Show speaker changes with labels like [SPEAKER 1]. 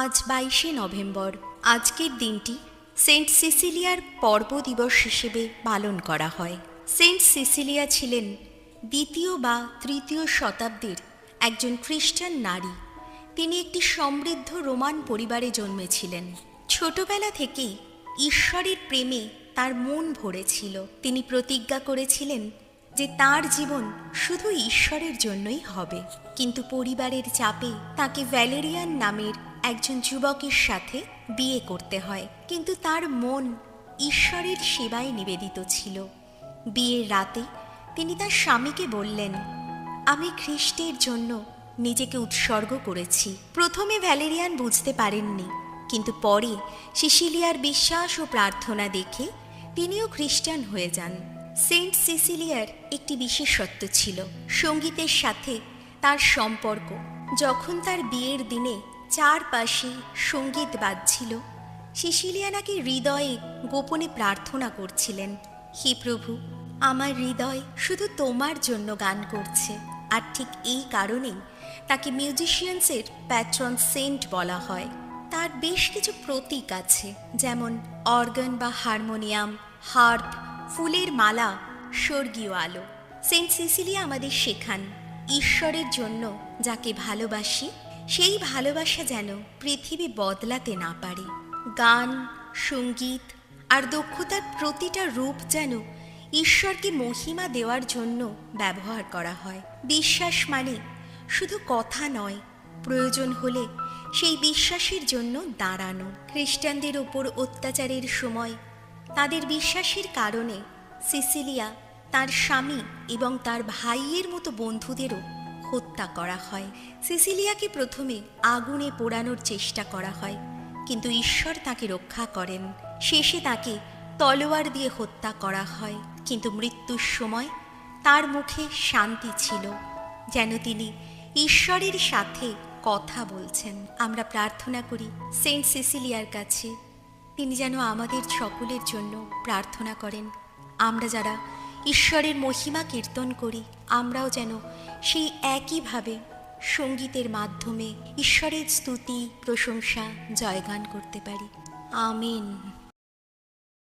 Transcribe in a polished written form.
[SPEAKER 1] আজ 22শে নভেম্বর। আজকের দিনটি সেন্ট সিসিলিয়ার পর্ব দিবস হিসেবে পালন করা হয়। সেন্ট সিসিলিয়া ছিলেন দ্বিতীয় বা তৃতীয় শতাব্দীর একজন খ্রিস্টান নারী। তিনি একটি সমৃদ্ধ রোমান পরিবারে জন্মেছিলেন। ছোটবেলা থেকেই ঈশ্বরের প্রেমে তার মন ভরেছিল। তিনি প্রতিজ্ঞা করেছিলেন যে তার জীবন শুধু ঈশ্বরের জন্যই হবে। কিন্তু পরিবারের চাপে তাকে ভ্যালেরিয়ান নামের একজন যুবকের সাথে বিয়ে করতে হয়। কিন্তু তার মন ঈশ্বরের সেবায় নিবেদিত ছিল। বিয়ের রাতে তিনি তার স্বামীকে বললেন, আমি খ্রিস্টের জন্য নিজেকে উৎসর্গ করেছি। প্রথমে ভ্যালেরিয়ান বুঝতে পারেননি, কিন্তু পরে সিসিলিয়ার বিশ্বাস ও প্রার্থনা দেখে তিনিও খ্রিস্টান হয়ে যান। সেন্ট সিসিলিয়ার একটি বিশেষত্ব ছিল সঙ্গীতের সাথে তার সম্পর্ক। যখন তার বিয়ের দিনে চারপাশে সঙ্গীত বাজছিল, সিসিলিয়া নাকি হৃদয়ে গোপনে প্রার্থনা করছিলেন, হে প্রভু, আমার হৃদয় শুধু তোমার জন্য গান করছে। আর ঠিক এই কারণেই তাকে মিউজিশিয়ানসের প্যাট্রন সেন্ট বলা হয়। তার বেশ কিছু প্রতীক আছে, যেমন অর্গান বা হারমোনিয়াম, হার্প, ফুলের মালা, স্বর্গীয় আলো। সেন্ট সিসিলিয়া আমাদের শেখান, ঈশ্বরের জন্য যাকে ভালোবাসি সেই ভালোবাসা যেন পৃথিবী বদলাতে না পারে। গান, সঙ্গীত আর দক্ষতার প্রতিটা রূপ যেন ঈশ্বরকে মহিমা দেওয়ার জন্য ব্যবহার করা হয়। বিশ্বাস মানে শুধু কথা নয়, প্রয়োজন হলে সেই বিশ্বাসের জন্য দাঁড়ানো। খ্রিস্টানদের ওপর অত্যাচারের সময় তাদের বিশ্বাসের কারণে সিসিলিয়া, তার স্বামী এবং তার ভাইয়ের মতো বন্ধুদেরও হত্যা করা হয়। সিসিলিয়াকে প্রথমে আগুনে পোড়ানোর চেষ্টা করা হয়, কিন্তু ঈশ্বর তাকে রক্ষা করেন। শেষে তাকে তলোয়ার দিয়ে হত্যা করা হয়, কিন্তু মৃত্যুর সময় তার মুখে শান্তি ছিল, যেন তিনি ঈশ্বরের সাথে কথা বলছেন। আমরা প্রার্থনা করি সেন্ট সিসিলিয়ার কাছে, তিনি যেন আমাদের সকলের জন্য প্রার্থনা করেন। আমরা যারা ঈশ্বরের মহিমা কীর্তন করি, আমরাও যেন সেই একইভাবে সঙ্গীতের মাধ্যমে ঈশ্বরের স্তুতি, প্রশংসা, জয়গান করতে পারি। আমিন।